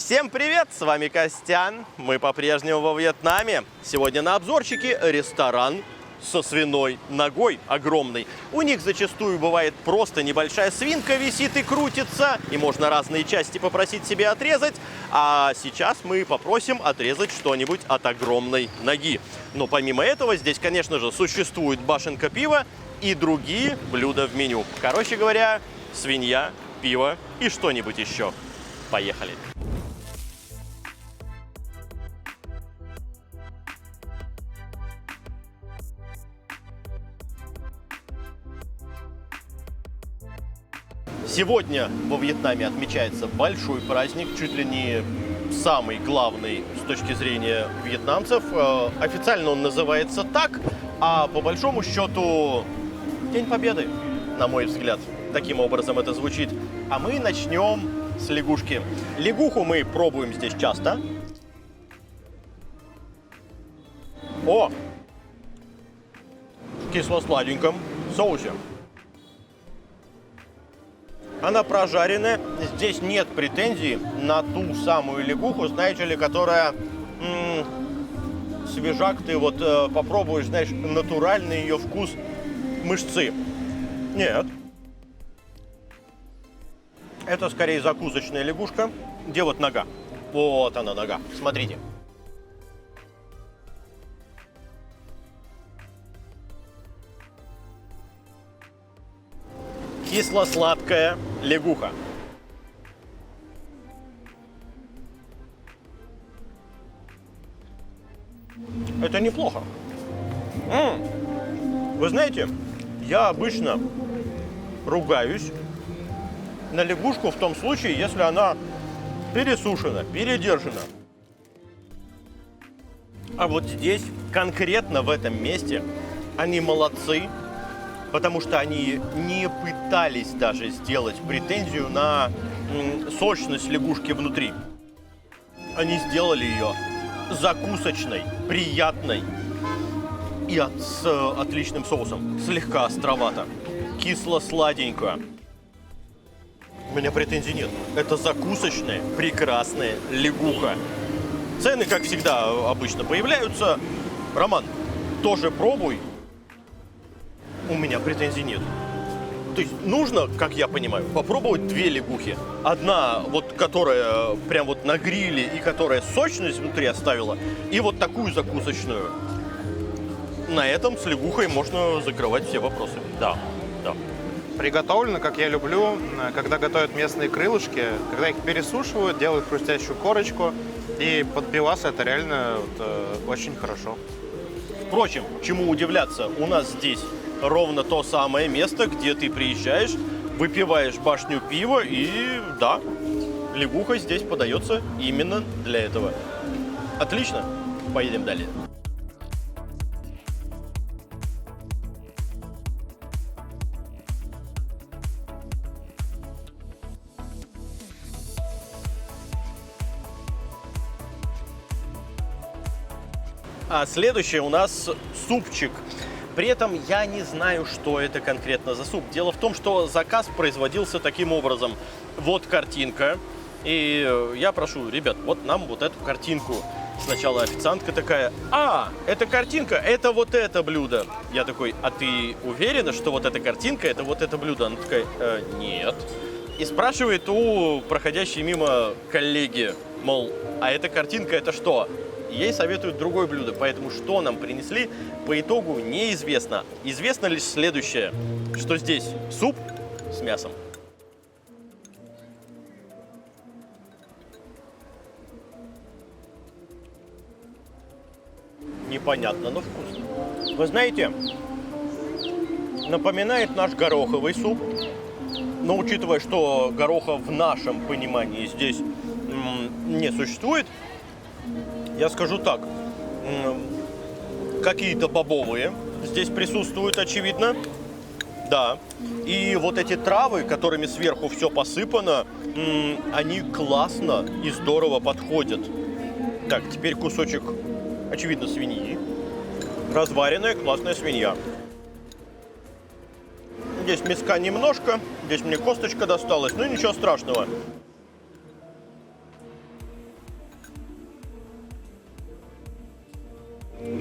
Всем привет, с вами Костян. Мы по-прежнему во Вьетнаме. Сегодня на обзорчике ресторан со свиной ногой огромной. У них зачастую бывает просто небольшая свинка висит и крутится, и можно разные части попросить себе отрезать. А сейчас мы попросим отрезать что-нибудь от огромной ноги. Но помимо этого здесь, конечно же, существует башенка пива и другие блюда в меню. Короче говоря, свинья, пиво и что-нибудь еще. Поехали! Сегодня во Вьетнаме отмечается большой праздник, чуть ли не самый главный с точки зрения вьетнамцев. Официально он называется так, а по большому счету День Победы, на мой взгляд. Таким образом это звучит. А мы начнем с лягушки. Лягуху мы пробуем здесь часто. О! В кисло-сладеньком соусе. Она прожаренная. Здесь нет претензий на ту самую лягуху, знаете ли, которая свежак. Ты вот попробуешь, знаешь, натуральный ее вкус мышцы. Нет. Это скорее закусочная лягушка. Где вот нога? Вот она нога. Смотрите. Кисло-сладкая лягуха. Это неплохо. Вы знаете, я обычно ругаюсь на лягушку в том случае, если она пересушена, передержана. А вот здесь, конкретно в этом месте, они молодцы. Потому что они не пытались даже сделать претензию на сочность лягушки внутри. Они сделали ее закусочной, приятной и с отличным соусом. Слегка островато, кисло-сладенько. У меня претензий нет. Это закусочная, прекрасная лягуха. Цены, как всегда, обычно появляются. Роман, тоже пробуй. У меня претензий нет. То есть нужно, как я понимаю, попробовать две лягухи. Одна, вот которая прям вот на гриле и которая сочность внутри оставила, и вот такую закусочную. На этом с лягухой можно закрывать все вопросы. Да, да. Приготовлено, как я люблю, когда готовят местные крылышки, когда их пересушивают, делают хрустящую корочку, и под пивас это реально очень хорошо. Впрочем, чему удивляться, у нас здесь ровно то самое место, где ты приезжаешь, выпиваешь башню пива, и да, лягуха здесь подается именно для этого. Отлично, поедем далее. А следующее у нас супчик. При этом я не знаю, что это конкретно за суп. Дело в том, что заказ производился таким образом. Вот картинка. И я прошу, ребят, вот нам вот эту картинку. Сначала официантка такая: это картинка, это вот это блюдо. Я такой: а ты уверена, что вот эта картинка, это вот это блюдо? Она такая: нет. И спрашивает у проходящей мимо коллеги, мол, а эта картинка это что? Ей советуют другое блюдо, поэтому что нам принесли, по итогу неизвестно. Известно лишь следующее, что здесь суп с мясом. Непонятно, но вкусно. Вы знаете, напоминает наш гороховый суп, но учитывая, что гороха в нашем понимании здесь не существует, я скажу так, какие-то бобовые здесь присутствуют, очевидно, да. И вот эти травы, которыми сверху все посыпано, они классно и здорово подходят. Так, теперь кусочек, очевидно, свиньи. Разваренная классная свинья. Здесь мяска немножко, здесь мне косточка досталась, но ничего страшного.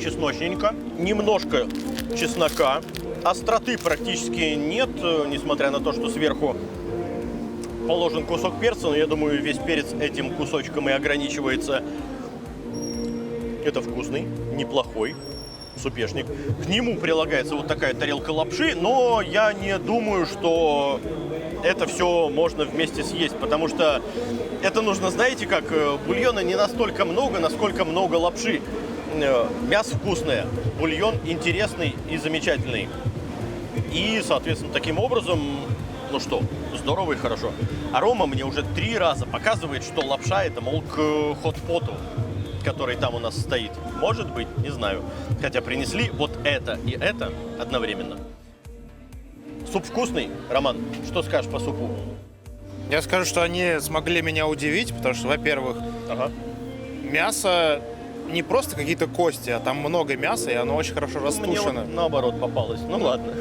чесночненько, немножко чеснока. Остроты практически нет, несмотря на то, что сверху положен кусок перца, но я думаю, весь перец этим кусочком и ограничивается. Это вкусный, неплохой супешник. К нему прилагается вот такая тарелка лапши, но я не думаю, что это все можно вместе съесть, потому что это нужно, знаете как, бульона не настолько много, насколько много лапши. Мясо вкусное, бульон интересный и замечательный. И, соответственно, таким образом, ну что, здорово и хорошо. А Рома мне уже 3 раза показывает, что лапша это, мол, к хот-поту, который там у нас стоит. Может быть, не знаю. Хотя принесли вот это и это одновременно. Суп вкусный? Роман, что скажешь по супу? Я скажу, что они смогли меня удивить, потому что, во-первых, Ага. мясо не просто какие-то кости, а там много мяса, и оно очень хорошо Мне растушено. вот наоборот попалось. Ну ладно.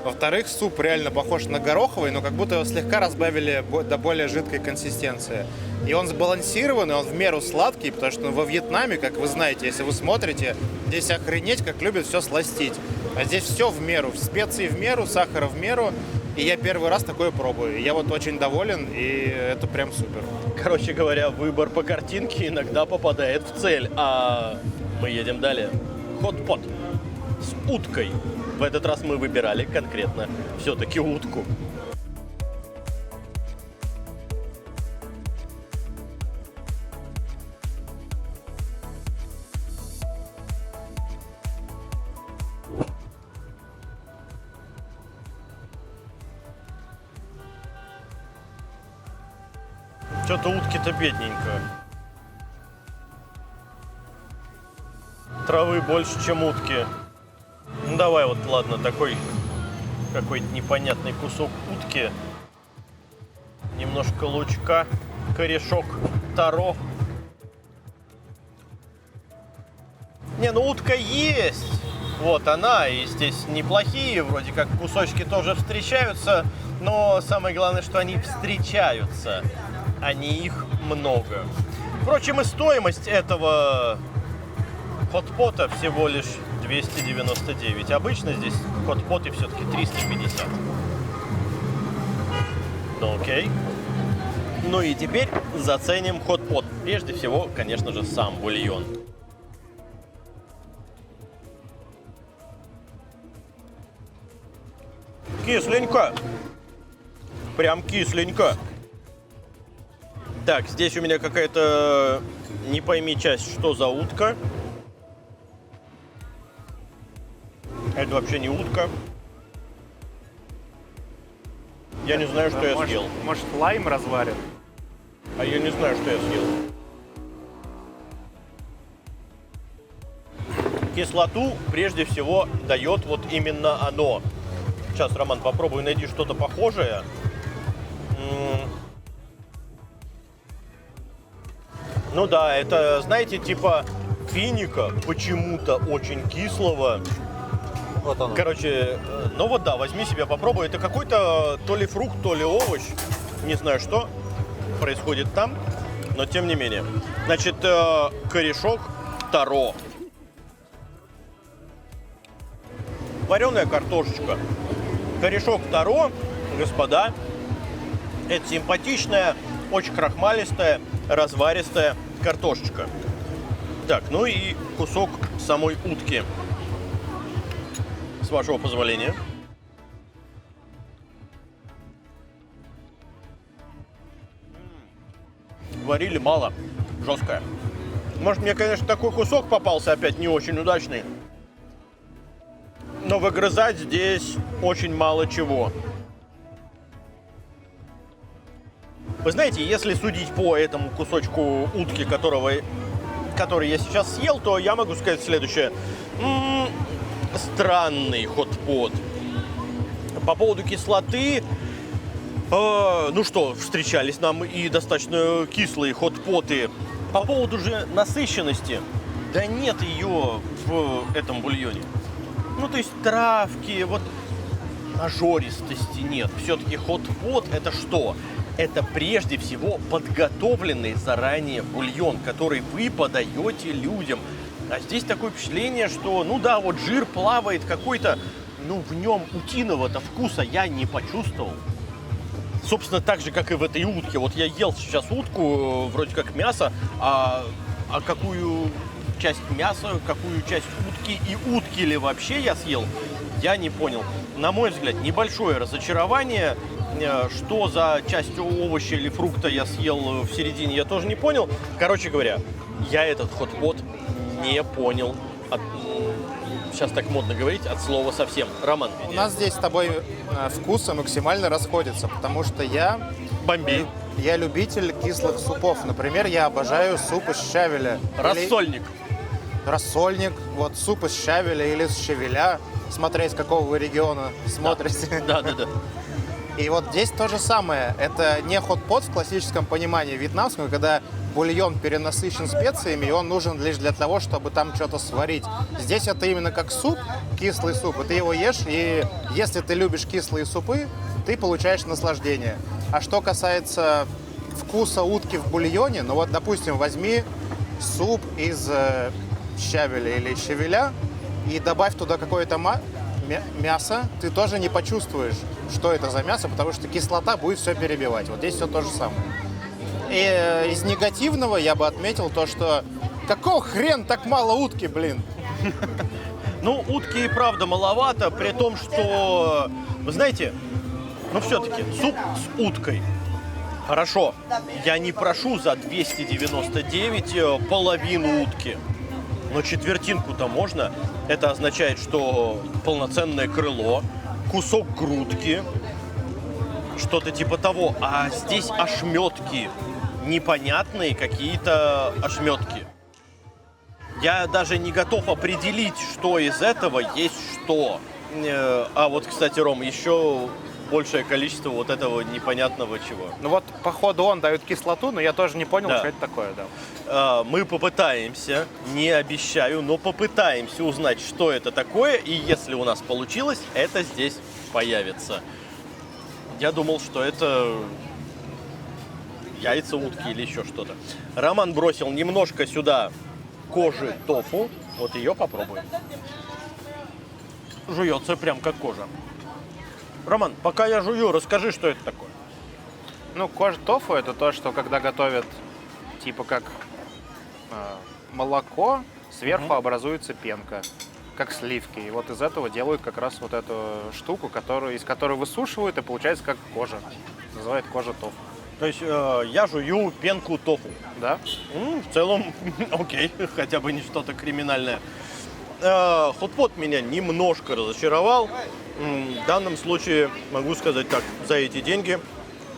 Во-вторых, суп реально похож на гороховый, но как будто его слегка разбавили до более жидкой консистенции. И он сбалансированный, он в меру сладкий, потому что во Вьетнаме, как вы знаете, если вы смотрите, здесь охренеть, как любят все сластить. А здесь все в меру, специи в меру, сахара в меру. И я первый раз такое пробую. Я вот очень доволен, и это прям супер. Короче говоря, выбор по картинке иногда попадает в цель. А мы едем далее. Хот-пот с уткой. В этот раз мы выбирали конкретно все-таки утку. Что-то утки-то бедненько. Травы больше, чем утки. Ну давай вот, ладно, такой какой-то непонятный кусок утки. Немножко лучка, корешок таро. Не, ну утка есть. Вот она, и здесь неплохие, вроде как кусочки тоже встречаются. Но самое главное, что они встречаются, а не их много. Впрочем, и стоимость этого хот-пота всего лишь 299. Обычно здесь хот-поты все-таки 350. Ну окей. Ну и теперь заценим хот-пот. Прежде всего, конечно же, сам бульон. Кисленько. Прям кисленько. Так, здесь у меня какая-то, не пойми часть, что за утка. Это вообще не утка. Я не знаю, что я съел. Может, лайм разварен? А я не знаю, что я съел. Кислоту прежде всего дает вот именно оно. Сейчас, Роман, попробуй найди что-то похожее. Ну да, это, знаете, типа финика, почему-то очень кислого. Вот оно. Короче, ну вот да, возьми себе, попробуй. Это какой-то то ли фрукт, то ли овощ. Не знаю, что происходит там, но тем не менее. Значит, корешок таро. Вареная картошечка. Корешок таро, господа, это симпатичная, очень крахмалистая, разваристая картошечка. Так, ну и кусок самой утки. С вашего позволения. Варили мало, жесткая. Может, мне, конечно, такой кусок попался опять не очень удачный. Но выгрызать здесь очень мало чего. Вы знаете, если судить по этому кусочку утки, который я сейчас съел, то я могу сказать следующее. Странный хот-pot. По поводу кислоты, ну что, встречались нам и достаточно кислые хот-поты. По поводу же насыщенности, да нет ее в этом бульоне. Ну, то есть травки, вот нажористости нет. Все-таки хот-pot это что? Это прежде всего подготовленный заранее бульон, который вы подаете людям. А здесь такое впечатление, что, ну да, вот жир плавает какой-то, ну в нем утиного-то вкуса я не почувствовал. Собственно, так же, как и в этой утке. Вот я ел сейчас утку, вроде как мясо, а какую часть мяса, какую часть утки и утки ли вообще я съел, я не понял. На мой взгляд, небольшое разочарование. Что за часть овоща или фрукта я съел в середине, я тоже не понял. Короче говоря, я этот хот-pot не понял. Сейчас так модно говорить, от слова совсем. Роман. У нас здесь с тобой вкусы максимально расходятся, потому что я любитель кислых супов. Например, я обожаю суп из щавеля. Рассольник. Рассольник, вот суп из щавеля или из щавеля, смотря из какого вы региона смотрите. Да. И вот здесь то же самое. Это не хот-pot в классическом понимании вьетнамском, когда бульон перенасыщен специями, и он нужен лишь для того, чтобы там что-то сварить. Здесь это именно как суп, кислый суп, и ты его ешь, и если ты любишь кислые супы, ты получаешь наслаждение. А что касается вкуса утки в бульоне, ну вот, допустим, возьми суп из щавеля или щавеля и добавь туда какое-то мясо, ты тоже не почувствуешь, что это за мясо, потому что кислота будет все перебивать. Вот здесь все то же самое. И из негативного я бы отметил то, что какого хрен так мало утки, блин? Ну, утки и правда маловато, при том, что, вы знаете, ну все-таки суп с уткой. Хорошо, я не прошу за 299 половину утки, но четвертинку-то можно. Это означает, что полноценное крыло, кусок грудки, что-то типа того. А здесь ошметки, непонятные какие-то ошметки. Я даже не готов определить, что из этого есть что. А вот, кстати, Ром, еще большее количество вот этого непонятного чего. Ну вот, походу, он дает кислоту, но я тоже не понял, Да. что это такое, да. Мы попытаемся, не обещаю, но попытаемся узнать, что это такое, и если у нас получилось, это здесь появится. Я думал, что это яйца утки или еще что-то. Роман бросил немножко сюда кожи тофу, вот ее попробуем. Жуется прям как кожа. Роман, пока я жую, расскажи, что это такое. Ну, кожа тофу – это то, что когда готовят, типа как молоко, сверху образуется пенка, как сливки. И вот из этого делают как раз вот эту штуку, из которой высушивают, и получается как кожа. Называют кожа тофу. То есть я жую пенку тофу. Да? В целом, окей, хотя бы не что-то криминальное. Хот-pot меня немножко разочаровал. В данном случае могу сказать так, за эти деньги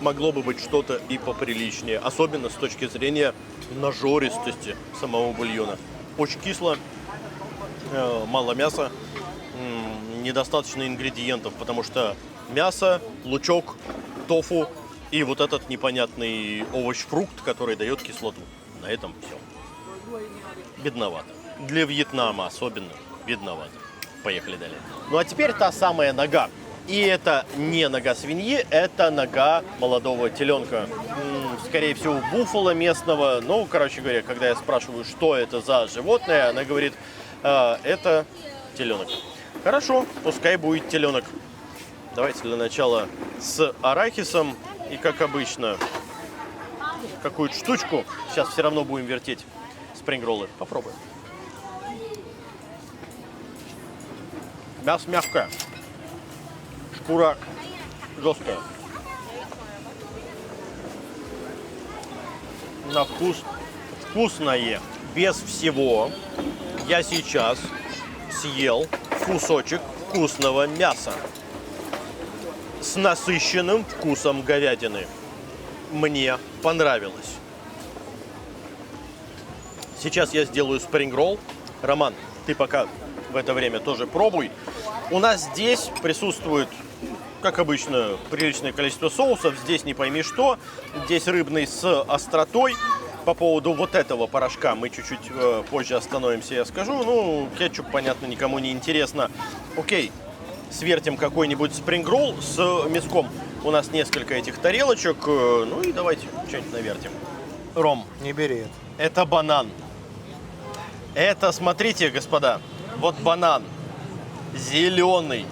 могло бы быть что-то и поприличнее. Особенно с точки зрения нажористости самого бульона. Очень кисло, мало мяса, недостаточно ингредиентов, потому что мясо, лучок, тофу и вот этот непонятный овощ-фрукт, который дает кислоту. На этом все. Бедновато. Для Вьетнама особенно бедновато. Поехали далее. Ну а теперь та самая нога. И это не нога свиньи, это нога молодого теленка. Скорее всего, буффало местного. Ну, короче говоря, когда я спрашиваю, что это за животное, она говорит, это теленок. Хорошо, пускай будет теленок. Давайте для начала с арахисом. И как обычно, какую-то штучку. Сейчас все равно будем вертеть спрингроллы. Попробуем. Мясо мягкое. Шкура жесткая. На вкус вкусное. Без всего я сейчас съел кусочек вкусного мяса с насыщенным вкусом говядины. Мне понравилось. Сейчас я сделаю спрингролл. Роман, ты пока в это время тоже пробуй. У нас здесь присутствует, как обычно, приличное количество соусов. Здесь не пойми что. Здесь рыбный с остротой. По поводу вот этого порошка мы чуть-чуть позже остановимся, я скажу. Ну, кетчуп, понятно, никому не интересно. Окей, свертим какой-нибудь спрингролл с мяском. У нас несколько этих тарелочек. Ну и давайте что-нибудь навертим. Ром. Не бери это. Это банан. Это, смотрите, господа, вот банан. Зеленый,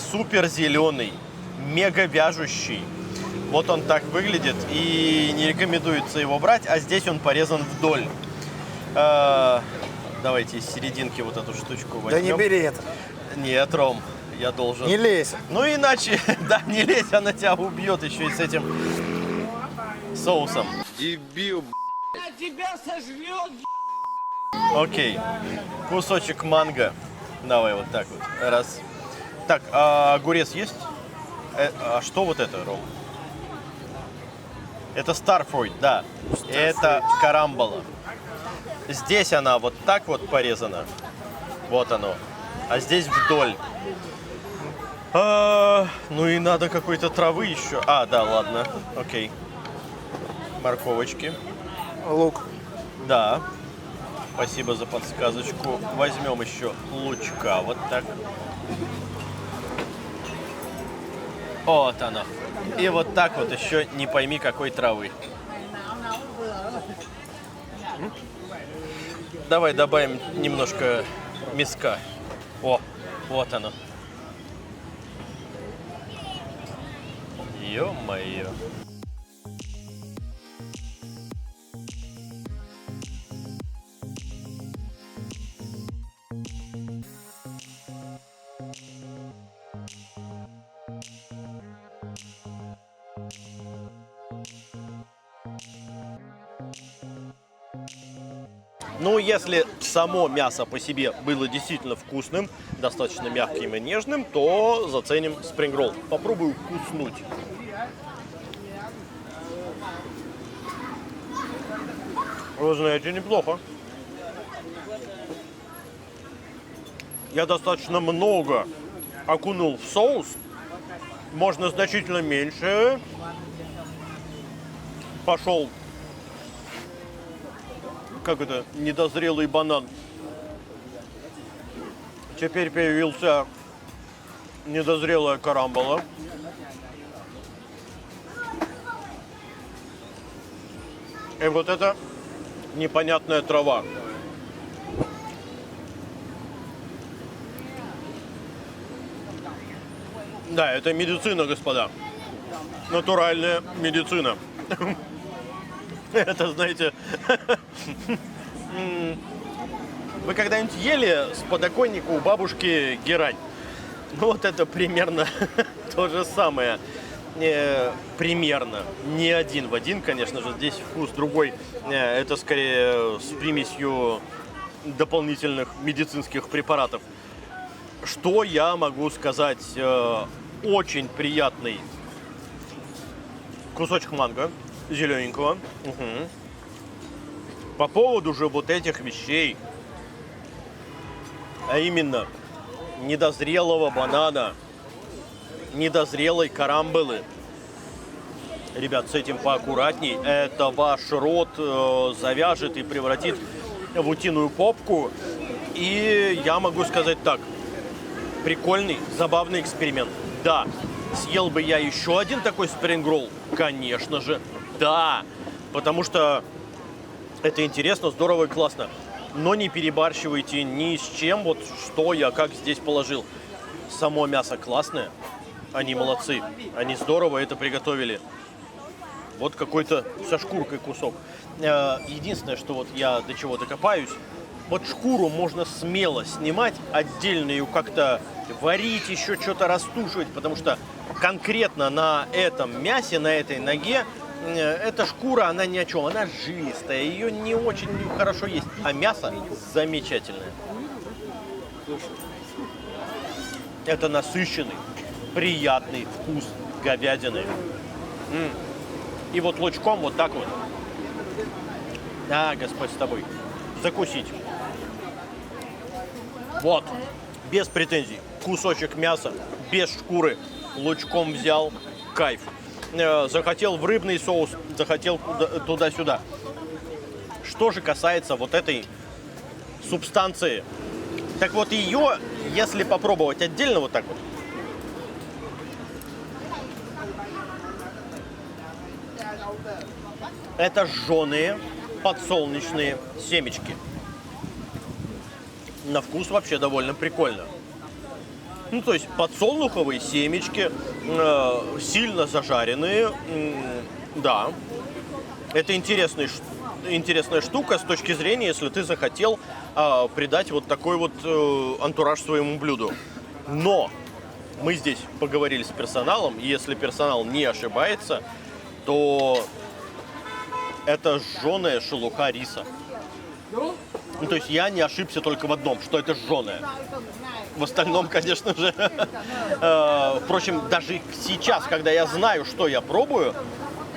супер зеленый, мега вяжущий. Вот он так выглядит, и не рекомендуется его брать, а здесь он порезан вдоль. Давайте из серединки вот эту штучку возьмем. Да не бери это. Нет, Ром, я должен. Не лезь. Ну иначе, да, не лезь, она тебя убьет еще и с этим соусом. Дебил, Тебя сожрет. Окей, кусочек манго. Давай вот так вот, раз. Так, а огурец есть? А что вот это, Ром? Это старфруит, да. Это карамбола. Здесь она вот так вот порезана. Вот оно. А здесь вдоль. Ну и надо какой-то травы еще. Да, ладно. Окей. Морковочки. Лук. Да. Спасибо за подсказочку. Возьмем еще лучка. Вот так. Вот оно. И вот так вот еще не пойми какой травы. Давай добавим немножко мяска. О, вот оно. Ё-моё. Ну, если само мясо по себе было действительно вкусным, достаточно мягким и нежным, то заценим спрингролл. Попробую вкуснуть. Вы знаете, неплохо. Я достаточно много окунул в соус. Можно значительно меньше. Пошел, как это, недозрелый банан. Теперь появился недозрелая карамбола. И вот это непонятная трава. Да, это медицина, господа. Натуральная медицина. Это, знаете, вы когда-нибудь ели с подоконника у бабушки герань? Ну, вот это примерно то же самое. Примерно. Не один в один, конечно же. Здесь вкус другой. Это скорее с примесью дополнительных медицинских препаратов. Что я могу сказать? Очень приятный кусочек манго. Зелененького. Угу. По поводу же вот этих вещей, а именно недозрелого банана, недозрелой карамболы. Ребят, с этим поаккуратней. Это ваш рот завяжет и превратит в утиную попку. И я могу сказать так. Прикольный, забавный эксперимент. Да. Съел бы я еще один такой спрингролл? Конечно же. Да, потому что это интересно, здорово и классно. Но не перебарщивайте ни с чем, вот что я как здесь положил. Само мясо классное, они молодцы, они здорово это приготовили. Вот какой-то со шкуркой кусок. Единственное, что вот я до чего докопаюсь, вот шкуру можно смело снимать, отдельно ее как-то варить, еще что-то растушивать, потому что конкретно на этом мясе, на этой ноге, эта шкура, она ни о чем, она жилистая, ее не очень хорошо есть, а мясо замечательное. Это насыщенный, приятный вкус говядины. И вот лучком вот так вот. Да, Господь с тобой. Закусить. Вот, без претензий. Кусочек мяса, без шкуры, лучком взял, кайф. Захотел в рыбный соус, захотел туда-сюда. Что же касается вот этой субстанции, так вот ее, если попробовать отдельно вот так вот, это жженые подсолнечные семечки. на вкус вообще довольно прикольно. Ну, то есть подсолнуховые семечки, сильно зажаренные, да. Это интересная штука с точки зрения, если ты захотел придать вот такой вот антураж своему блюду. Но мы здесь поговорили с персоналом, и если персонал не ошибается, то это жженая шелуха риса. Ну, то есть я не ошибся только в одном, что это жженая. В остальном, конечно же. Впрочем, даже сейчас, когда я знаю, что я пробую,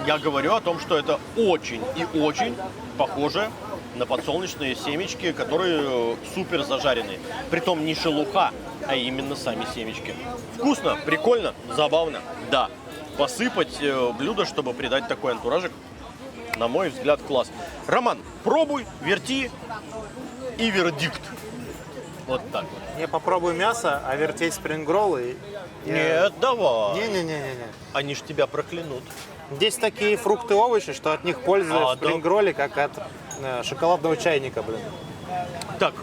я говорю о том, что это очень и очень похоже на подсолнечные семечки, которые супер зажаренные. Притом не шелуха, а именно сами семечки. Вкусно, прикольно, забавно. Да, посыпать блюдо, чтобы придать такой антуражик, на мой взгляд, класс. Роман, пробуй, верти и вердикт. Вот так вот. Не попробуй мясо, а вертеть спрингроллы. Нет, давай. Не-не-не-не. Они ж тебя проклянут. Здесь такие фрукты, овощи, что от них польза в да. спрингролле, как от шоколадного чайника, блин. Так,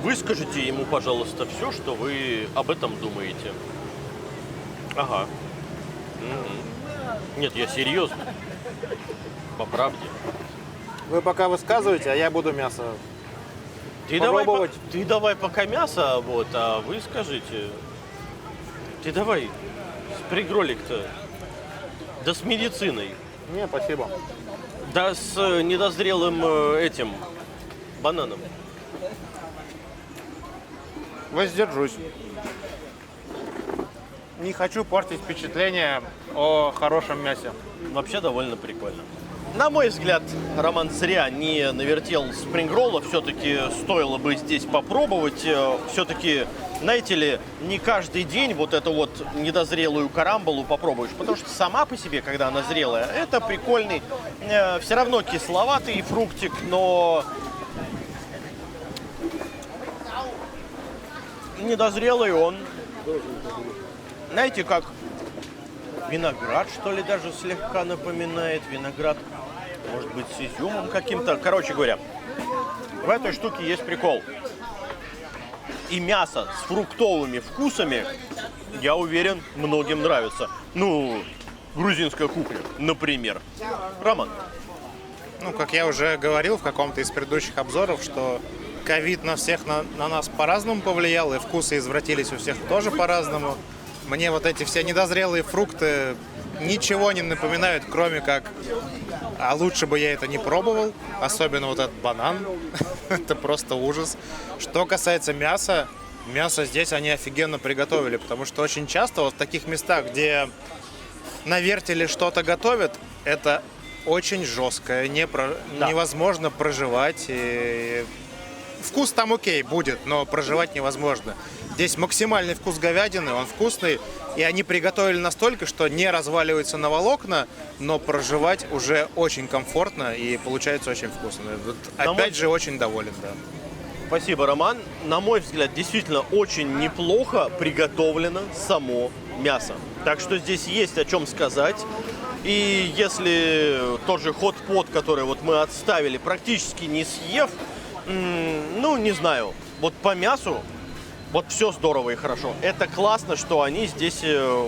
выскажите ему, пожалуйста, все, что вы об этом думаете. Ага. Нет, я серьезно. По правде. Вы пока высказываете, а я буду мясо Ты попробовать. давай пока мясо, вот, а вы скажите. Ты давай, спригролик-то. Да с медициной. Не, спасибо. Да с недозрелым этим бананом. Воздержусь. Не хочу портить впечатление о хорошем мясе. Вообще довольно прикольно. На мой взгляд, Роман зря не навертел спрингролла. Все-таки стоило бы здесь попробовать. Все-таки, знаете ли, не каждый день вот эту вот недозрелую карамболу попробуешь. Потому что сама по себе, когда она зрелая, это прикольный, все равно кисловатый фруктик, но недозрелый он. Знаете, как виноград, что ли, даже слегка напоминает. Виноград, может быть, с изюмом каким-то. Короче говоря, в этой штуке есть прикол. И мясо с фруктовыми вкусами, я уверен, многим нравится. Ну, грузинская кухня, например. Роман. Ну, как я уже говорил в каком-то из предыдущих обзоров, что ковид на всех на нас по-разному повлиял, и вкусы извратились у всех тоже по-разному. Мне вот эти все недозрелые фрукты ничего не напоминают, кроме как, а лучше бы я это не пробовал, особенно вот этот банан, это просто ужас. Что касается мяса, мясо здесь они офигенно приготовили, потому что очень часто вот в таких местах, где на вертеле что-то готовят, это очень жесткое, невозможно прожевать. И вкус там окей будет, но прожевать невозможно. Здесь максимальный вкус говядины, он вкусный, и они приготовили настолько, что не разваливается на волокна, но прожевать уже очень комфортно и получается очень вкусно. Вот опять же, очень доволен, да. Спасибо, Роман. На мой взгляд, действительно очень неплохо приготовлено само мясо. Так что здесь есть о чем сказать. И если тот же хот-пот, который вот мы отставили, практически не съев, ну, не знаю, вот по мясу, вот все здорово и хорошо. Это классно, что они здесь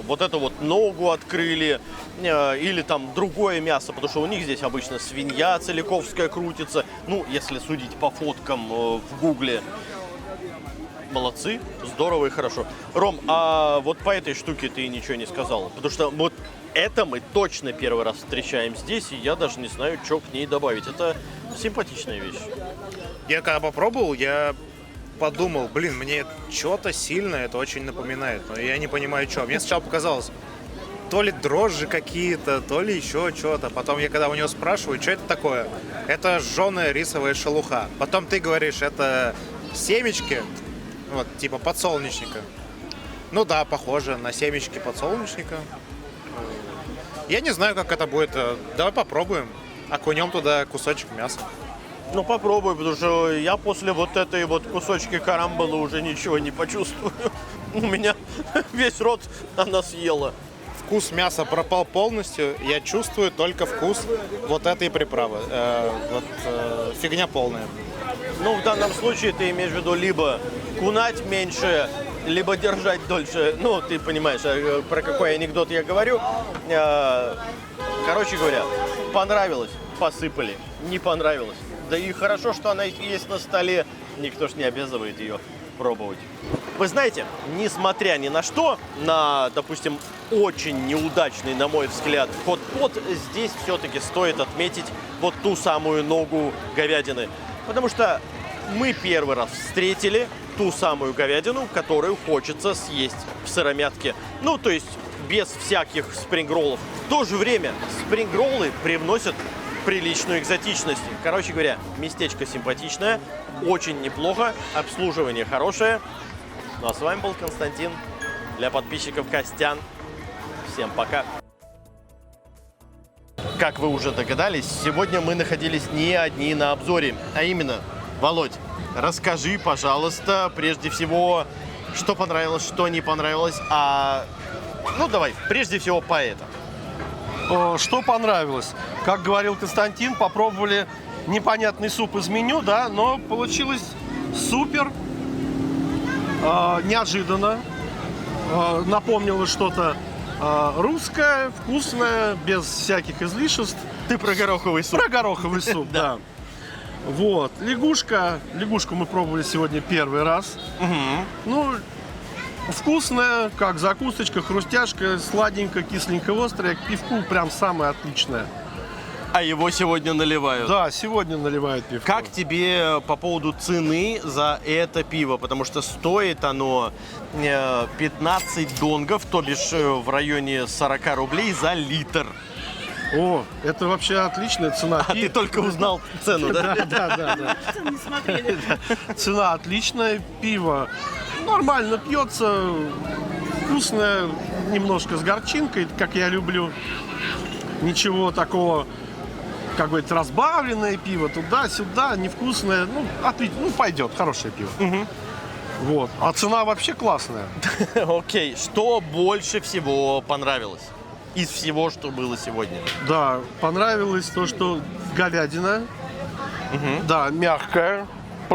вот эту вот ногу открыли или там другое мясо, потому что у них здесь обычно свинья целиковская крутится. Ну, если судить по фоткам в гугле. Молодцы, здорово и хорошо. Ром, а вот по этой штуке ты ничего не сказал, потому что вот это мы точно первый раз встречаем здесь, и я даже не знаю, что к ней добавить. Это симпатичная вещь. Я когда попробовал, я подумал, блин, мне что-то сильно это очень напоминает, но я не понимаю, что. Мне сначала показалось, то ли дрожжи какие-то, то ли еще что-то. Потом я когда у него спрашиваю, что это такое? Это жженая рисовая шелуха. Потом ты говоришь, это семечки, вот, типа подсолнечника. Ну да, похоже на семечки подсолнечника. Я не знаю, как это будет. Давай попробуем. Окунем туда кусочек мяса. Ну попробуй, потому что я после вот этой вот кусочки карамболы уже ничего не почувствую. У меня весь рот она съела. Вкус мяса пропал полностью. Я чувствую только вкус вот этой приправы. Фигня полная. Ну, в данном случае ты имеешь в виду либо кунать меньше, либо держать дольше. Ну, ты понимаешь, про какой анекдот я говорю. Короче говоря, понравилось, посыпали. Не понравилось. Да и хорошо, что она есть на столе. Никто ж не обязывает ее пробовать. Вы знаете, несмотря ни на что, на, допустим, очень неудачный, на мой взгляд, хот-пот, здесь все-таки стоит отметить вот ту самую ногу говядины. Потому что мы первый раз встретили ту самую говядину, которую хочется съесть в сыромятке. Ну, то есть без всяких спрингроллов. В то же время спрингроллы привносят приличную экзотичность. Короче говоря, местечко симпатичное, очень неплохо, обслуживание хорошее. Ну а с вами был Константин. Для подписчиков Костян. Всем пока. Как вы уже догадались, сегодня мы находились не одни на обзоре, а именно, Володь, расскажи, пожалуйста, прежде всего, что понравилось, что не понравилось, ну давай, прежде всего по это. Что понравилось? Как говорил Константин, попробовали непонятный суп из меню, да, но получилось супер, неожиданно, напомнило что-то русское, вкусное, без всяких излишеств. Ты про гороховый суп. Про гороховый суп, да. Вот, лягушку мы пробовали сегодня первый раз. Ну, вкусная, как закусочка, хрустяшка, сладенько, кисленько, острая, к пивку прям самое отличное. А его сегодня наливают. Да, сегодня наливают пивко. Как тебе по поводу цены за это пиво? Потому что стоит оно 15 донгов, то бишь в районе 40 рублей за литр. О, это вообще отличная цена. А ты только узнал цену, да? Да. Цена отличная, пиво нормально пьется, вкусное, немножко с горчинкой, как я люблю. Ничего такого, как говорится, разбавленное пиво, туда-сюда, невкусное. Ну, отлично, ну, пойдет, хорошее пиво. Вот. А цена вообще классная. Окей, что больше всего понравилось из всего, что было сегодня? Да, понравилось то, что говядина, да, мягкая.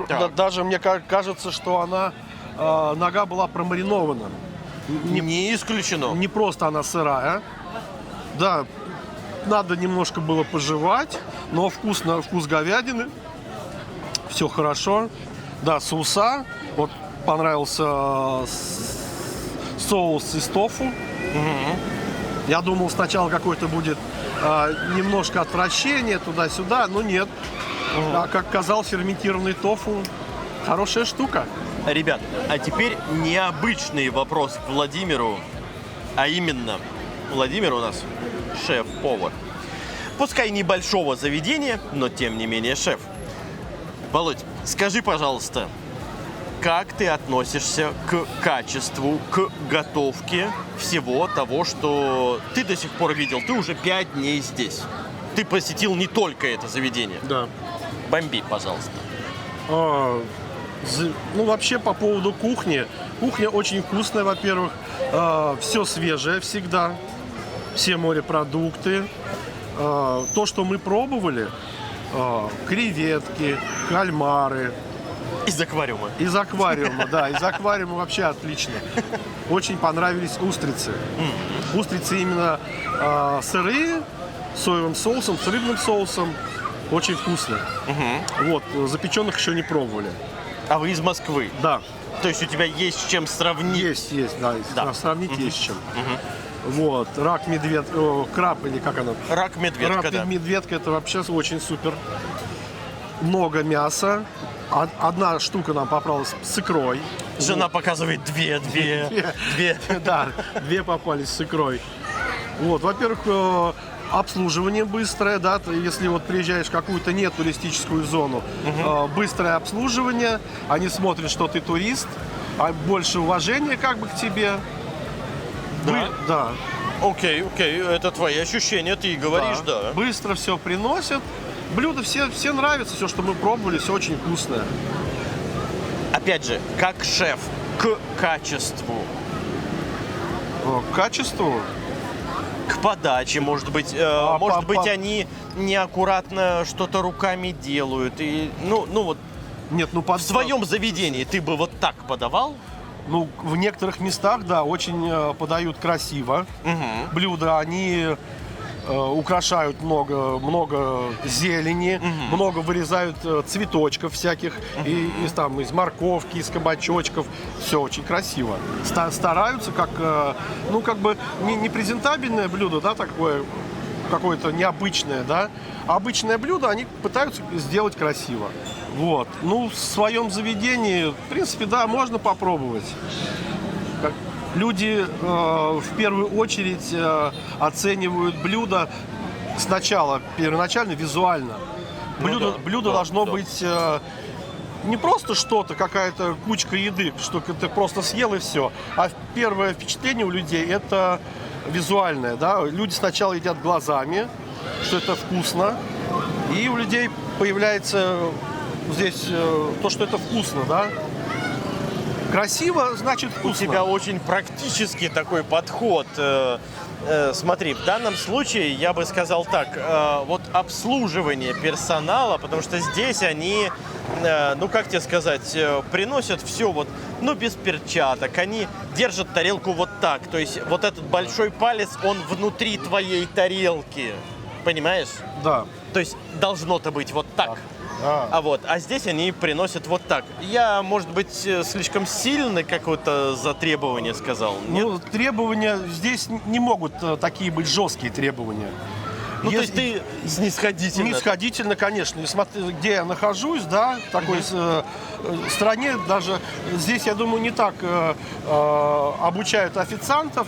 Так. Даже мне кажется, что она, нога была промаринована. Не исключено. Не просто она сырая. Да, надо немножко было пожевать, но вкус говядины. Все хорошо. Да, соуса. Вот понравился соус из тофу. Я думал, сначала какой-то будет немножко отвращение туда-сюда, но нет. А как оказалось, ферментированный тофу хорошая штука. Ребят, а теперь необычный вопрос к Владимиру. А именно, Владимир у нас шеф-повар. Пускай небольшого заведения, но тем не менее шеф. Володь, скажи, пожалуйста, как ты относишься к качеству, к готовке всего того, что ты до сих пор видел? Ты уже 5 дней здесь. Ты посетил не только это заведение. Да. Бомби, пожалуйста. Ну, вообще, по поводу кухни. Кухня очень вкусная, во-первых. Все свежее всегда. Все морепродукты. То, что мы пробовали, креветки, кальмары. Из аквариума. Из аквариума, да. Из аквариума вообще отлично. Очень понравились устрицы. Устрицы именно сырые, с соевым соусом, с рыбным соусом. Очень вкусно. Вот, запеченных еще не пробовали. А вы из Москвы? Да. То есть у тебя есть с чем сравнить? Есть, да. Да. Сравнить есть с чем. Вот, краб или как оно? Рак-медведка, да. Медведка, это вообще очень супер. Много мяса. Одна штука нам попалась с икрой. Жена показывает две. Да, 2 попались с икрой. Вот, во-первых, обслуживание быстрое, да, если вот приезжаешь в какую-то нетуристическую зону, быстрое обслуживание, они смотрят, что ты турист, а больше уважения как бы к тебе. Да? Да. Окей, это твои ощущения, ты говоришь, да. Быстро все приносят. Блюда все нравятся, все, что мы пробовали, все очень вкусное. Опять же, как шеф, к качеству, К качеству. к подаче, может быть, они неаккуратно что-то руками делают. И, ну вот, Нет, ну В своем заведении ты бы вот так подавал? Ну, в некоторых местах, да, очень подают красиво. Блюда, они украшают много зелени, много вырезают цветочков всяких, там, из морковки, из кабачочков. Все очень красиво. Стараются, как, ну, как бы не презентабельное блюдо, да, такое, какое-то необычное, да, а обычное блюдо они пытаются сделать красиво. Вот. Ну, в своем заведении, в принципе, да, можно попробовать. Люди в первую очередь оценивают блюдо сначала, первоначально, визуально. Блюдо должно быть не просто что-то, какая-то кучка еды, что ты просто съел и все. А первое впечатление у людей это визуальное. Да? Люди сначала едят глазами, что это вкусно. И у людей появляется здесь то, что это вкусно, да? Красиво, значит вкусно. У тебя очень практический такой подход. Смотри, в данном случае я бы сказал так, вот обслуживание персонала, потому что здесь они, ну как тебе сказать, приносят все вот, ну без перчаток, они держат тарелку вот так, то есть вот этот большой палец, он внутри твоей тарелки, понимаешь? Да. То есть должно-то быть вот так. А здесь они приносят вот так. Я, может быть, слишком сильно какое-то затребование сказал? Нет? Ну, требования здесь не могут такие быть жесткие требования. Ну, то есть ты снисходительно? Снисходительно, конечно. И смотри, где я нахожусь, да, в такой стране, даже здесь, я думаю, не так обучают официантов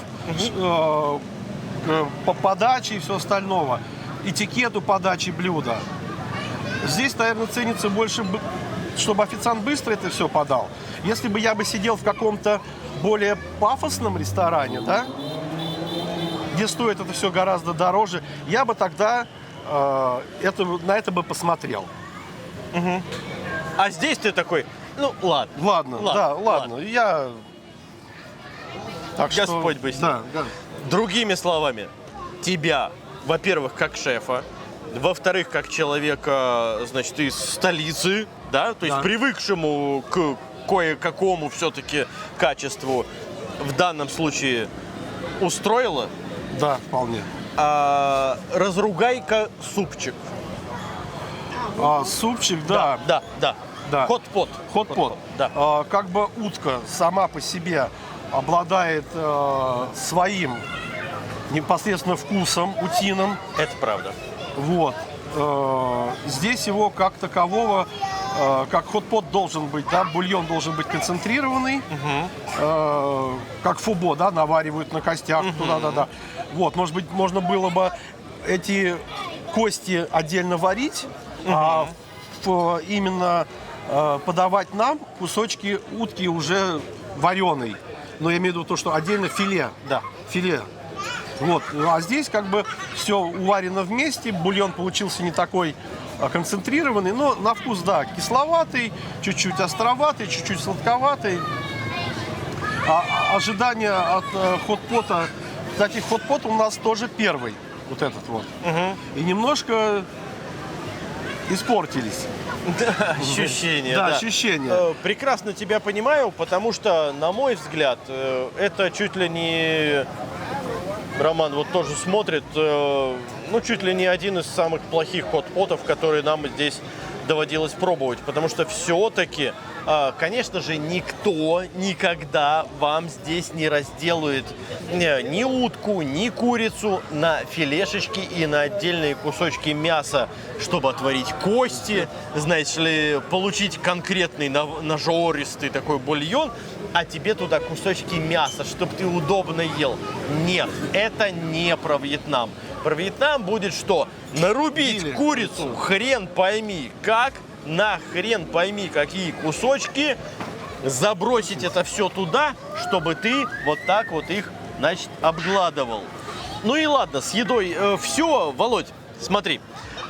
по подаче и все остального, этикету подачи блюда. Здесь, наверное, ценится больше, чтобы официант быстро это все подал. Если бы я сидел в каком-то более пафосном ресторане, да, где стоит это все гораздо дороже, я бы тогда на это бы посмотрел. А здесь ты такой, ну ладно. Ладно. Я... Так Господь бы с ним. Да. Другими словами, тебя, во-первых, как шефа, во-вторых, как человека, значит, из столицы, да, то есть привыкшему к кое-какому все-таки качеству, в данном случае устроило? Да, вполне. Разругай-ка супчик. Супчик, да. Да. Хот-пот. Хот-пот. Да. Как бы утка сама по себе обладает своим непосредственно вкусом утиным. Это правда. Вот. Здесь его как такового, как хот-пот должен быть, да, бульон должен быть концентрированный, как фубо, да, наваривают на костях, туда. Вот, может быть, можно было бы эти кости отдельно варить, а именно подавать нам кусочки утки уже вареной. Но я имею в виду то, что отдельно филе. Да. Филе. Вот. А здесь как бы все уварено вместе, бульон получился не такой концентрированный, но на вкус, да, кисловатый, чуть-чуть островатый, чуть-чуть сладковатый. Ожидания от хот-пота, кстати, хот-пот у нас тоже первый, вот этот вот. И немножко испортились. Да, ощущения. Да, ощущения. Прекрасно тебя понимаю, потому что, на мой взгляд, это чуть ли не... Роман вот тоже смотрит, ну, чуть ли не один из самых плохих хот-потов, которые нам здесь доводилось пробовать. Потому что все-таки, конечно же, никто никогда вам здесь не разделает ни утку, ни курицу на филешечки и на отдельные кусочки мяса, чтобы отварить кости, знаете ли, получить конкретный нажористый такой бульон, а тебе туда кусочки мяса, чтобы ты удобно ел. Нет, это не про Вьетнам. Про Вьетнам будет что? Нарубить курицу, хрен пойми как, на хрен пойми какие кусочки, забросить это все туда, чтобы ты вот так вот их, значит, обгладывал. Ну и ладно, с едой все. Володь, смотри,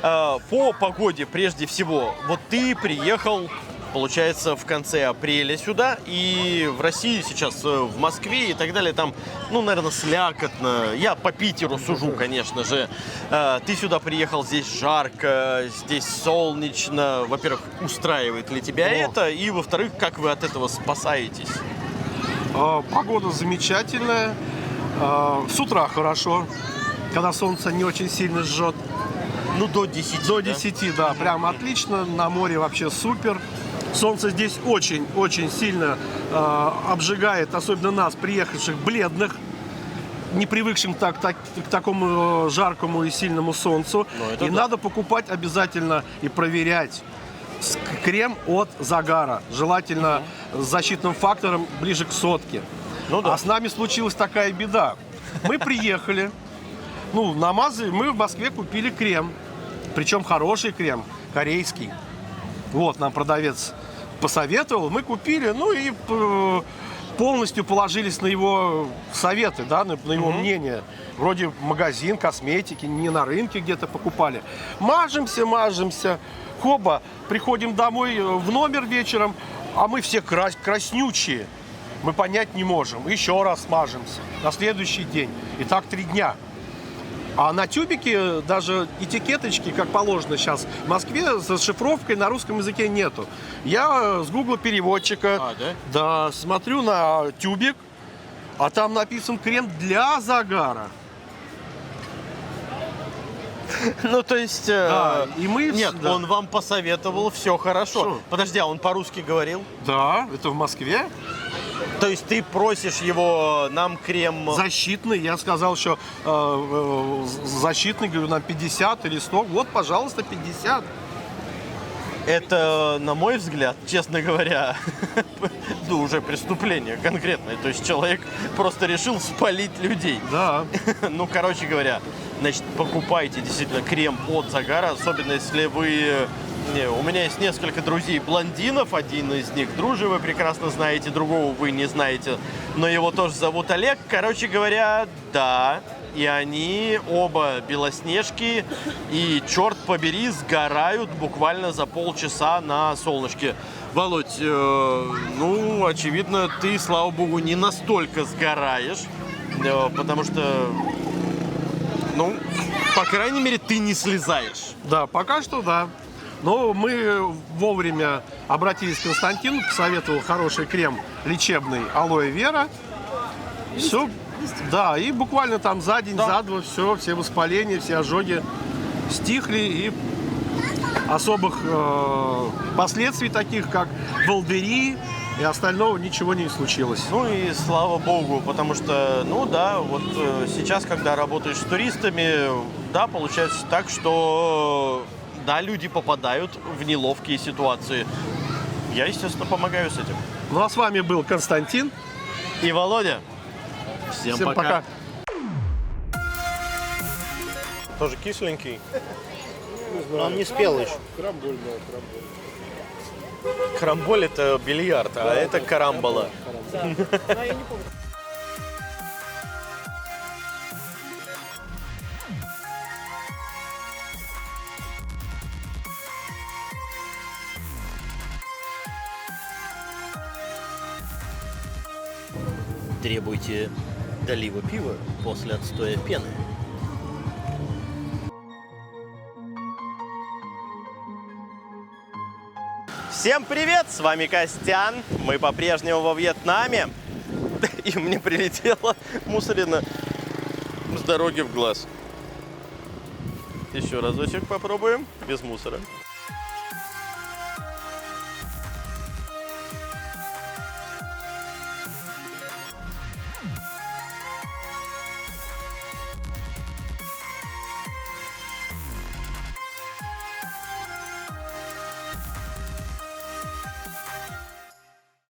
по погоде прежде всего, вот ты приехал получается, в конце апреля сюда. И в России сейчас, в Москве и так далее, там, ну, наверное, слякотно. Я по Питеру сужу, конечно же. Ты сюда приехал, здесь жарко, здесь солнечно. Во-первых, устраивает ли тебя это? И, во-вторых, как вы от этого спасаетесь? Погода замечательная. С утра хорошо, когда солнце не очень сильно жжет. Ну, до 10. До да? 10, да, прям отлично. На море вообще супер. Солнце здесь очень-очень сильно обжигает, особенно нас, приехавших бледных, не привыкшим к такому жаркому и сильному солнцу. это И да. надо покупать обязательно и проверять крем от загара. Желательно с защитным фактором ближе к 100. Ну да. А с нами случилась такая беда. Мы приехали, намазали, мы в Москве купили крем. Причем хороший крем, корейский. Вот, нам продавец посоветовал, мы купили, и полностью положились на его советы, да, на его мнение. Вроде магазин косметики, не на рынке где-то покупали. Мажемся, хоба, приходим домой в номер вечером, а мы все краснючие. Мы понять не можем. Еще раз мажемся на следующий день. И так 3 дня. А на тюбике даже этикеточки, как положено сейчас, в Москве с шифровкой на русском языке нету. Я с Google переводчика да, смотрю на тюбик, а там написан крем для загара. Ну, то есть... Да, и мы... Нет, да. он вам посоветовал, все хорошо. Что? Подожди, а он по-русски говорил? Да, это в Москве. То есть ты просишь его, нам крем... Защитный, я сказал, что защитный, говорю, нам 50 или 100. Вот, пожалуйста, 50. Это, на мой взгляд, честно говоря, уже преступление конкретное. То есть человек просто решил спалить людей. Да. Ну, короче говоря, значит, покупайте действительно крем от загара, особенно если вы... У меня есть несколько друзей-блондинов, один из них дружи, вы прекрасно знаете, другого вы не знаете, но его тоже зовут Олег. Короче говоря, да, и они оба белоснежки, и, черт побери, сгорают буквально за полчаса на солнышке. Володь, очевидно, ты, слава богу, не настолько сгораешь, потому что, по крайней мере, ты не слезаешь. Да, пока что да. Но мы вовремя обратились к Константину, посоветовал хороший крем лечебный алоэ вера. Все, да, и буквально там за день, за два все воспаления, все ожоги стихли, и особых последствий таких, как волдыри и остального, ничего не случилось. Ну и слава богу, потому что, сейчас, когда работаешь с туристами, да, получается так, что... Да, люди попадают в неловкие ситуации. Я, естественно, помогаю с этим. Ну а с вами был Константин и Володя. Всем пока. Тоже кисленький. Он не спел еще. Карамболь — это бильярд, а это карамбола. Требуйте долива пива после отстоя пены. Всем привет! С вами Костян. Мы по-прежнему во Вьетнаме. И мне прилетела мусорина с дороги в глаз. Еще разочек попробуем без мусора.